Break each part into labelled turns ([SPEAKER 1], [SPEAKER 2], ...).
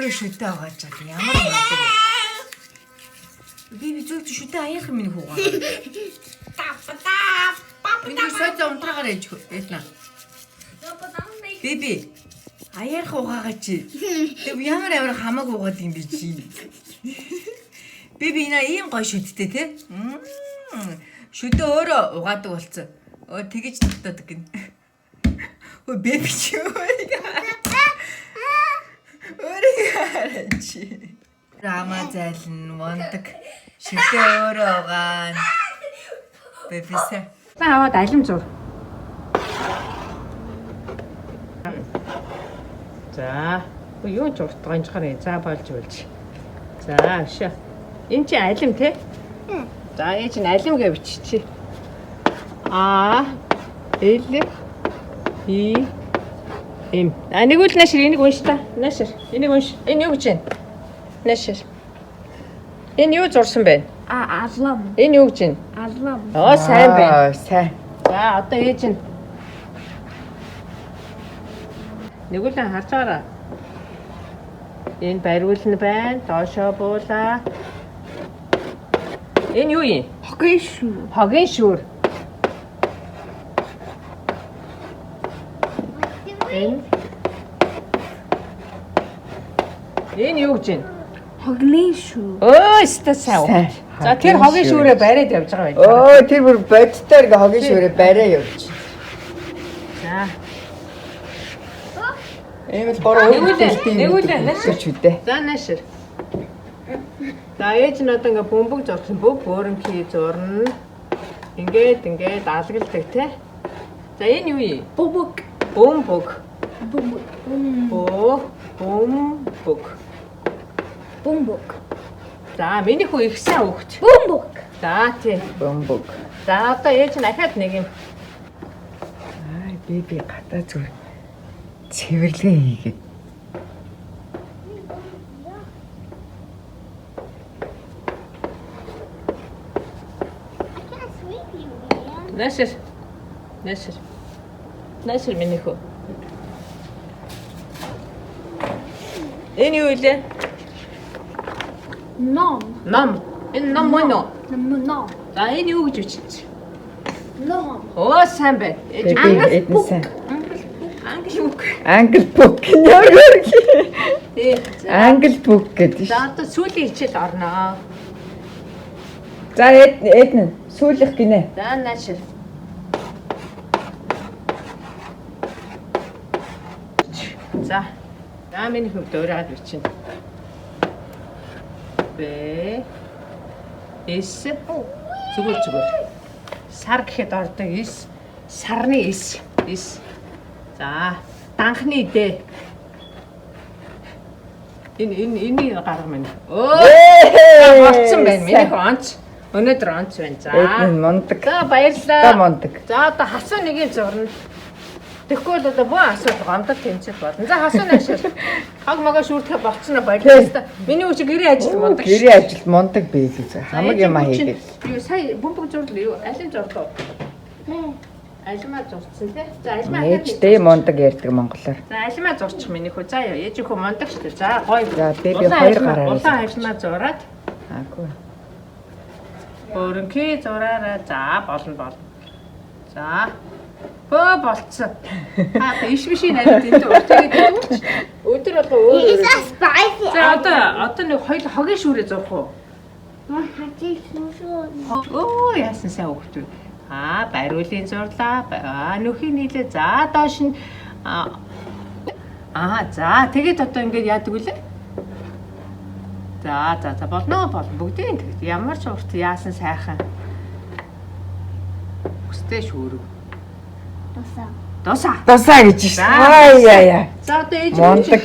[SPEAKER 1] өөрөө шүдэ аваад чад ямар мундаг. Би зөв шүдэ аяах минь хүүгаа. Миний сойд унтраагаар ээж хэлнэ. Биби аяах угаагаа чи. Тэг ямар хамааг угаад юм бэ чи. Биби энэ ийм гоё шүдтэй те. Шүдэ өөрөө угаадаг болсон. Тэгэж тогтоодог гин. Өө биби чи өөрөө чи. Рама зайлн мондаг. Шүдэ өөрөө угаана. Бибисэ.
[SPEAKER 2] Аваад алим зур. За, юу ч уртгаа энэ хараа. За болж болж. За, шээ. Энэ чи алим те? За, энэ чи алим гэж биччихье. Л И М. Нэг үл наашир энийг унш та. Наашир. Энийг унш. Энэ юу гэж вэ? Наашир. Энэ юу зурсан бэ?
[SPEAKER 3] Алам.
[SPEAKER 2] Энэ юу гэж вэ?
[SPEAKER 3] Алам.
[SPEAKER 2] Сайн байна.
[SPEAKER 1] Сайн.
[SPEAKER 2] За, одоо ээж нь. Нэг үл харж байгаараа. Энэ бариулна байна. Доошоо буулаа. Энэ юу юм?
[SPEAKER 3] Хогийн шүү.
[SPEAKER 2] Хогийн шүүр. Энэ юу гэж вэ?
[SPEAKER 3] Хогийн шүү.
[SPEAKER 2] Өөстө сайн. За тэр хогийн шүүрээ бариад явж байгаа байж.
[SPEAKER 1] Тэр бүр бодтоор ингээ хогийн шүүрээ бариа явж.
[SPEAKER 2] За.
[SPEAKER 1] Эмэл бороо
[SPEAKER 2] Нэгүүлээ наашир
[SPEAKER 1] чүдэ.
[SPEAKER 2] За наашир. За ээж нь одоо ингээ бөмбөг зурсан бүх өөрөнхий зурна. Ингээд алгалдаг те. За энэ юу юм?
[SPEAKER 3] Бөмбөг.
[SPEAKER 2] Бөмбөг.
[SPEAKER 3] Бөмбөг.
[SPEAKER 2] Бөмбөг.
[SPEAKER 3] Бөмбөг.
[SPEAKER 2] За миний хүү их сайн хөвгт.
[SPEAKER 3] Бөмбөг.
[SPEAKER 2] За тий.
[SPEAKER 1] Бөмбөг.
[SPEAKER 2] За одоо ээж нь ахаад нэг юм.
[SPEAKER 1] Би гадаа зүгээр цэвэрлэгээ хийгээд.
[SPEAKER 2] Наашир миний хүү. Энэ юу вэ?
[SPEAKER 3] Ном.
[SPEAKER 2] Энэ ном мөн үү?
[SPEAKER 3] Ном.
[SPEAKER 2] За энэ юу гэж бичиж?
[SPEAKER 3] Ном.
[SPEAKER 2] Сайн байна.
[SPEAKER 1] Эдэн сайн.
[SPEAKER 2] Англи үг.
[SPEAKER 1] Англи бук нёргөр.
[SPEAKER 2] Тий.
[SPEAKER 1] Англи бук гэдэг.
[SPEAKER 2] За одоо сүүлийн хичээл орноо.
[SPEAKER 1] За эдэн сүүлэх гинэ.
[SPEAKER 2] За наашир. За. Миний хөвд өөрөөд бичнэ. Б. С. Зүгээр. Сар гэхэд ордог эс. Сарны эс. За. Данхны дэ. Энийг гарга минь. Болцсон байна. Миний онц. Өнөөдөр онц байна. За.
[SPEAKER 1] Эдэн мондаг.
[SPEAKER 2] За баярлалаа.
[SPEAKER 1] За мондаг.
[SPEAKER 2] За одоо хасуу нэг юм зурна. Тэгэхгүй бол одоо бүх асуудал гомдол тэмцэл болно. За хасуу наашир. Хаг магаа шүүрдэхэ болцсноо баярлалаа. Миний үчи гэрээ ажил мондаг.
[SPEAKER 1] Гэрээ ажил мондаг бэ гэж. Хамаг юм хийгээд.
[SPEAKER 2] Юу сая бөмбөг зурлаа юу? Алим зурлаа. Алимаа зурцсан тий. За алимаа
[SPEAKER 1] Ээжтэй мондаг ярьдаг монголоор.
[SPEAKER 2] За алимаа зурчих миний хөө. За ээжийнхөө мондаг шүү дээ. За гоё.
[SPEAKER 1] За би хоёр гараа.
[SPEAKER 2] Улаан алимаа зураад.
[SPEAKER 1] Аагүй.
[SPEAKER 2] Өөрөнхий зураараа за болно. За. Болцсон. Иш бишийн нарийн энэ уртыг өгч. Өдөр болго өөр. За одоо нэг хоёул хогийн шүүрээ зурх уу?
[SPEAKER 3] Хажиг шүү.
[SPEAKER 2] Яасан сайн өгч. Бариулын зурлаа. Нөхий нийлээ. За доош нь за тэгээд одоо ингээд яадаг үлээ? За болно. Бүгдийн тэгт ямар ч урт яасан сайхан. Өстэй шүүрэг. Досаа
[SPEAKER 1] гэж шүү. Яа.
[SPEAKER 2] За одоо ээж
[SPEAKER 1] мондаг.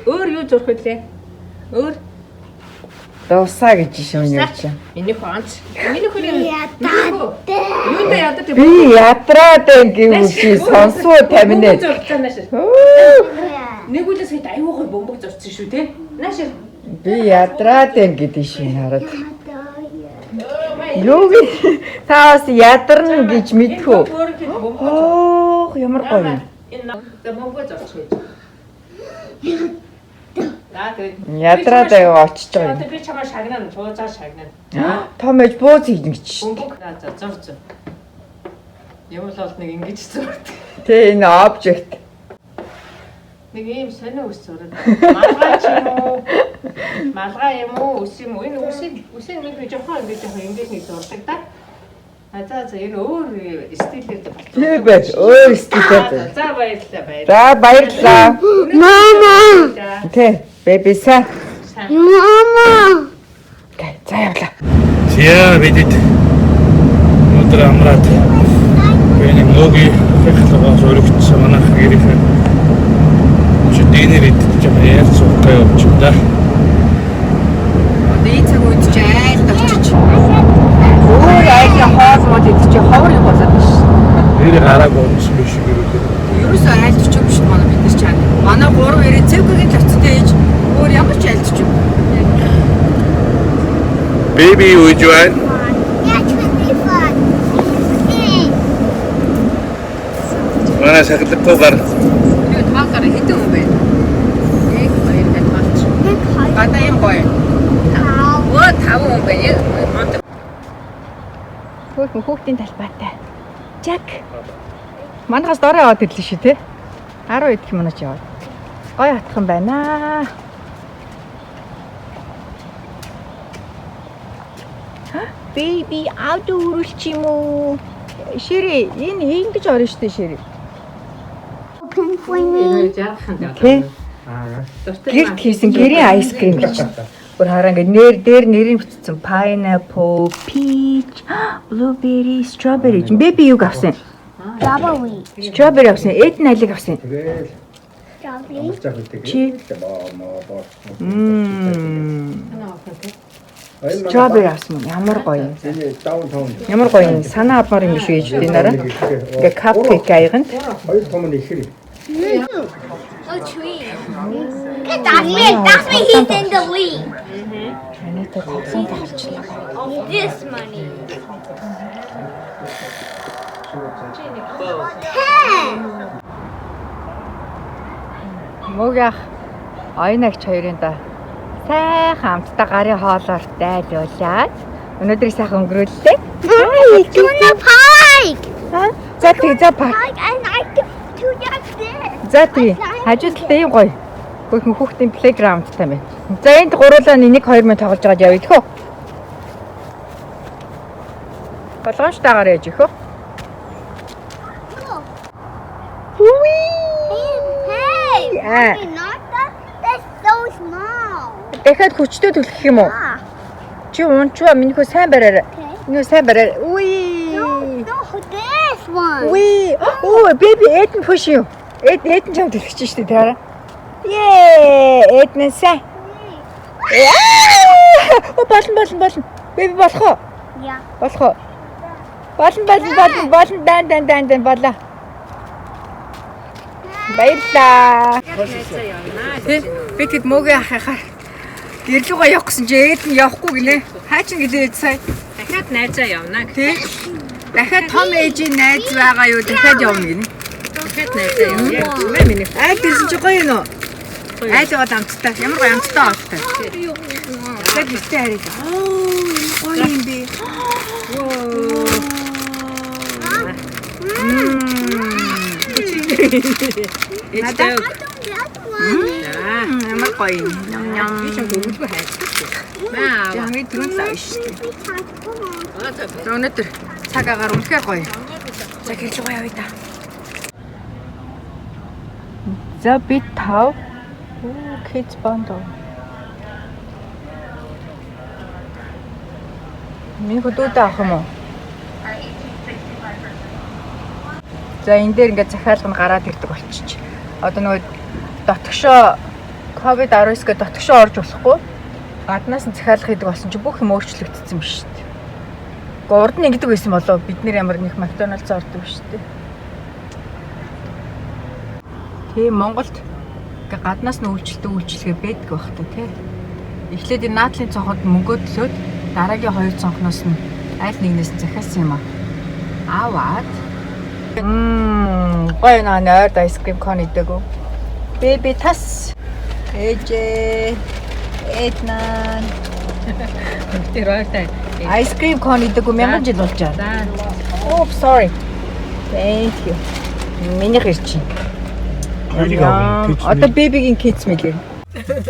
[SPEAKER 2] Өөр юу зурх вүлээ? Өөр
[SPEAKER 1] Досаа гэж шүү юу чи.
[SPEAKER 2] Миний хонц. Миний хөрийн
[SPEAKER 3] Ядаад.
[SPEAKER 2] юунд ядаад
[SPEAKER 1] Би ядраад гэвэл чи сонсоо таминаа.
[SPEAKER 2] зурцсан наашир. Нэг үлээс хэд аюугаар бөмбөг зурцсан шүү те. Наашир.
[SPEAKER 1] Би ядраад гэдэг шин хараад. Юу гэ та бас ядарна гэж мэдхүү. Ямар гоё.
[SPEAKER 2] Энэ бөмбөг зурчих. За За тэгээд
[SPEAKER 4] Ядраад аяга очиж байгаа юм.
[SPEAKER 2] одоо би чамаа шагнана, цуужаа шагнана.
[SPEAKER 4] Том ээж бууз хийдэн гэж.
[SPEAKER 2] Бөмбөг за зурж. Ямар л бол нэг ингэж зурд.
[SPEAKER 4] Тэ энэ обжект.
[SPEAKER 2] Нэг ийм сонио ус зураад. Малгай ч юм уу? Малгай юм уу? Ус юм уу? Энэ үсийг нэг жоохон ингэж нэг зурдаг да. За энэ өөр стилээр болчихсон.
[SPEAKER 4] Тий бай. Өөр стилээр.
[SPEAKER 2] За баярлалаа.
[SPEAKER 4] За баярлалаа.
[SPEAKER 3] Мама.
[SPEAKER 4] Тэ бэби са.
[SPEAKER 3] Мама.
[SPEAKER 4] Тэ за явлаа.
[SPEAKER 5] Зя бидэд өдөр амраад энэ мөгийн хэвлэгээс өргөж манайх гэрийнхэн чидэнэр идэж байгаа яар цугтай явж байна.
[SPEAKER 1] Одоо энэ цаг үед ч айлд очиж. Өөр айлын хоолмод идэж ховор юм болоод биш.
[SPEAKER 5] Нэр гарааг уус биш гэрүүлээ.
[SPEAKER 1] Ерөөсөө айлч ч юм биш манай бид нар чаа. Манай 3 эрэ цэвгийн лавцтай ээж өөр ямар ч айлч ч юм.
[SPEAKER 5] Baby would you want?
[SPEAKER 3] Yeah, 25.
[SPEAKER 5] Манай сахилгаагаар
[SPEAKER 1] Би таакаар хэдэн хүн бэ? Нэг хоёр талбарч. Гадаа юм гоё. Оо 5 хүн бэ.
[SPEAKER 4] Хүүхдийн талбайтай. Жак. Манайхаас дорой яваад ирлээ шүү те. 10 идэх юм наач яваад. Гой хатхан байна. Baby ауд үрүүлч юм уу? Шири энэ ингэж орно шүү дээ шири.
[SPEAKER 3] Open for me.
[SPEAKER 4] Тэ. Гэрт хийсэн гэрийн айскрим гэж. Бүр хараа ингэ дээр нэрийн бичсэн pineapple, peach, blueberry, strawberry. Baby юу авсан?
[SPEAKER 3] Strawberry.
[SPEAKER 4] Strawberry авсан. Эд налиг авсан.
[SPEAKER 3] Strawberry.
[SPEAKER 4] Чи. Strawberry авсан. Ямар гоё. Ямар гоё. Санаа авмаар юм биш үү ээжтэй нараа. Ингээ cupcake аяганд.
[SPEAKER 3] Oh, tree. That's me. He's in the lead.
[SPEAKER 4] Анитаа тавсан таарчлаа.
[SPEAKER 3] This money. 10.
[SPEAKER 4] Мөгөх оюунагч хоёрын да сайхан хамтдаа гарын хоолоор дайлуулаад өнөөдрийг сайхан өнгөрүүллээ.
[SPEAKER 3] Tuna pike.
[SPEAKER 4] За тэг за пак.
[SPEAKER 3] Pike and I do that there.
[SPEAKER 4] За тэг хажуудалтай юм гоё. Хөөсөн хүүхдийн плейграундтай байна. За энд гуруулаа нэг 2 минут тоглож байгаад явъя тэхөө. Болгоомжтойгоор яж ихөө.
[SPEAKER 3] Hey.
[SPEAKER 4] Ah.
[SPEAKER 3] Mommy, not that. That's so small.
[SPEAKER 4] Дахиад хүчтэй түлхэх юм уу?
[SPEAKER 3] Ah.
[SPEAKER 4] Чи унчваа минийхөө сайн бариарай. Минийхөө сайн бариарай. Уи.
[SPEAKER 3] No, this one.
[SPEAKER 4] Уи. Оо, baby эдэн push юу? Эдэн ч юм түлхэж штэ тэраа. Ее, эдэн сайн. Оо, болно. Baby болох уу?
[SPEAKER 3] Yeah.
[SPEAKER 4] Болох уу? Болно. Дан болоо. Баярлаа. Би тэгэд мөөгөө ахихаар гэрлүүгээ явах гэсэн чи ээд нь явахгүй гинэ. Хаа ч гэлээд сая.
[SPEAKER 2] Дахиад найзаа явна гэх.
[SPEAKER 4] Тий. Дахиад том ээжийн найз байгаа юу? Дахиад явна гинэ.
[SPEAKER 2] Дахиад найзаа явна. Яг мэ миний.
[SPEAKER 4] Айл гэсэн чи гоё нөө. Айл яваад амттай. Ямар гоё амттай болтой. Тэгээд бистэй харыг. Оо, гоё юм би.
[SPEAKER 2] Надад
[SPEAKER 4] Ямар гоё. Ням.
[SPEAKER 2] би ч хөвгөлгүй хайцдаг. Маа.
[SPEAKER 4] Ямиг түрүүн лав шүү дээ. Өнөөдөр цаг агаар үнэхээр гоё. За хэрэг гоё явъя да. За би тав. Kids bundle. Миний хөдөөдөө авах юм уу? За энэ дээр ингээд захиалга нь гараад ирдэг болчих. Одоо нөгөө дотгошоо COVID-19 гэ дотгошоо орж болохгүй. Гаднаас нь захиалга хийдэг болсон чи бүх юм өөрчлөгдсөн юм шүү дээ. Гэхдээ урд нь ингэдэг байсан болоо бид нэр ямар нэг McDonald's ордог шүү дээ. Тийм Монголд ингээ гаднаас нь үйлчлэгээ байдаг байх та тий. Эхлээд энэ наадлын цонход мөнгөө төлөөд дараагийн 2 цонхноос нь аль нэгнээс нь захиалсан юм аа. Аваад гоё нойрд айскрим кон идээгүү. Baby tas. Ээжээ. Эднаа.
[SPEAKER 2] Тэр хоёртай.
[SPEAKER 4] Ice cream cone идэггүй 1000 жил болж байна. Oh, sorry. Thank you. Миний хэрчээ. Одоо бэбигийн кидс мэлээ.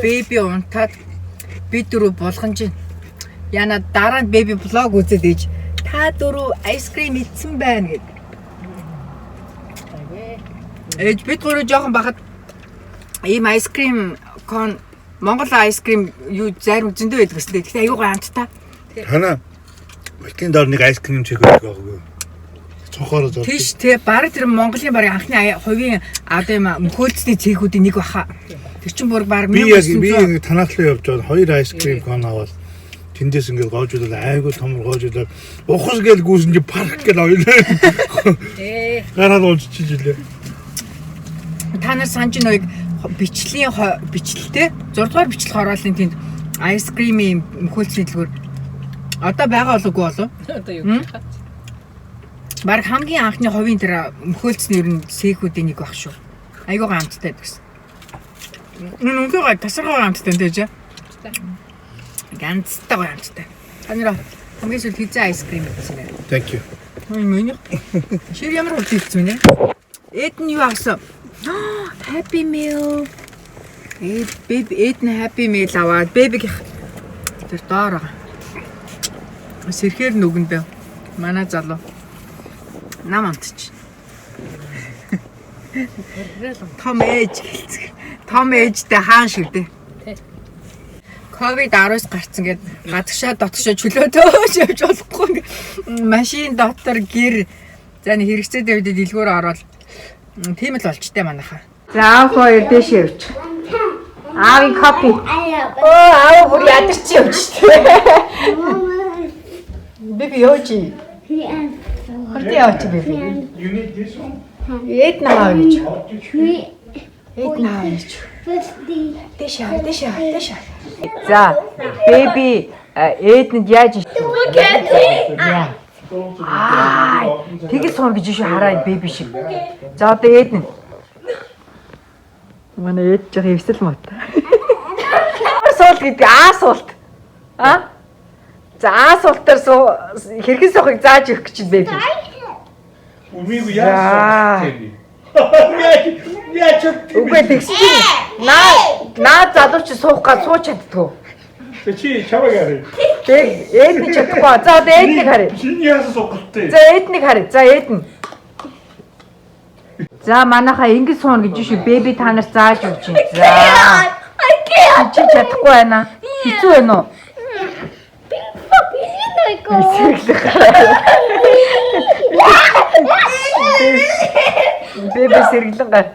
[SPEAKER 4] Бэби унтаад би дөрөв болгон чинь. Яна дараа нь бэби влог үзээд ээж та дөрөв ice cream идсэн байна гэд. Ээж бид гурав жоохон бахад ийм ice cream cone Монгол ice cream юу зарим зөндөө байдаг гэсэн. Гэхдээ аюу гой амттай.
[SPEAKER 5] Хана Бэлгийн дор нэг айскрим чек өгөөгүй. Цонхоор зурдаг.
[SPEAKER 1] Тийш те баг тэр Монголын баг анхны хувийн одоо юм мөхөлцний цэхүүдийн нэг баха. Тэр чин бүр баг
[SPEAKER 5] би яг танаахлаа явж байгаа 2 айскрим кон аваад тэндээс ингээд гоожуулаад айгуу том гоожуулаад ухас гээл гүйсэн чи парк гээл ойлоо. Гараад уучиж илээ.
[SPEAKER 1] Та нар санаж нэг бичлэлтэй 6 дугаар бичлэг хорооллын тэнд айскримийн мөхөлцний дэлгүүр одоо байгаа болоогүй болов?
[SPEAKER 2] Одоо юу?
[SPEAKER 1] Баг хамгийн анхны хувийн тэр мөхөлцний ер нь сэхүүдийн нэг баг шүү. Айгуу гамттай гэсэн. Нүнгээ тасаргаа гамттай дээ. Ганцтай гамттай. Танера хамгийн сүүл пицца айскрим гэсэн байна.
[SPEAKER 5] Thank you.
[SPEAKER 1] Миний шир ямар хурд хийсэн вэ? Эд нь юу авсан? Happy meal. Эд нь happy meal аваад бэбиг тэр доор байгаа. Сэрхээр нүгэндээ манай залуу нам амтч. Том ээжтэй хаан шүү дээ. COVID-19 гарцсан гээд гадагшаа дотгошоо чөлөөтөөж явж болохгүй. Машин дотор гэр за нэг хэрэгцээтэй үед дэлгүүр ороод тийм л болчтой манайхаа.
[SPEAKER 4] За хоёр дэш явж. Аавын копи. Аав бүр ядарч явж штэ. Бэби ёочи. Хөртөө ёочи бэби.
[SPEAKER 5] You need this one?
[SPEAKER 4] Эд наа гэж. Эд наа гэж.
[SPEAKER 3] 50.
[SPEAKER 4] Дэш. За бэби эднэд яаж тэгэл сон гэж шүү хараа бэби шиг. За одоо эднэ. Манай эд жоо хөвсөл мот. Асуулт гэдэг асуулт. А? За асуултаар хэрхэн сухыг зааж өгөх гэж бэби.
[SPEAKER 5] Умиг яасан тийм.
[SPEAKER 4] Үгүй тэгсэн. Наа залууч суух гад сууч чаддгүй.
[SPEAKER 5] Чи чамаг харъя.
[SPEAKER 4] Тэг эдний чадахгүй. За одоо эднийг харъя.
[SPEAKER 5] Чиний яасан суугтай.
[SPEAKER 4] За эднийг харъя. За эдэн. За манайхаа ингэж суун гэж шүү. Бэби та нарт зааж өгч юм. За. Чи чадахгүй байна. Хэцүү байна уу? Бэби сэргэлэн гар.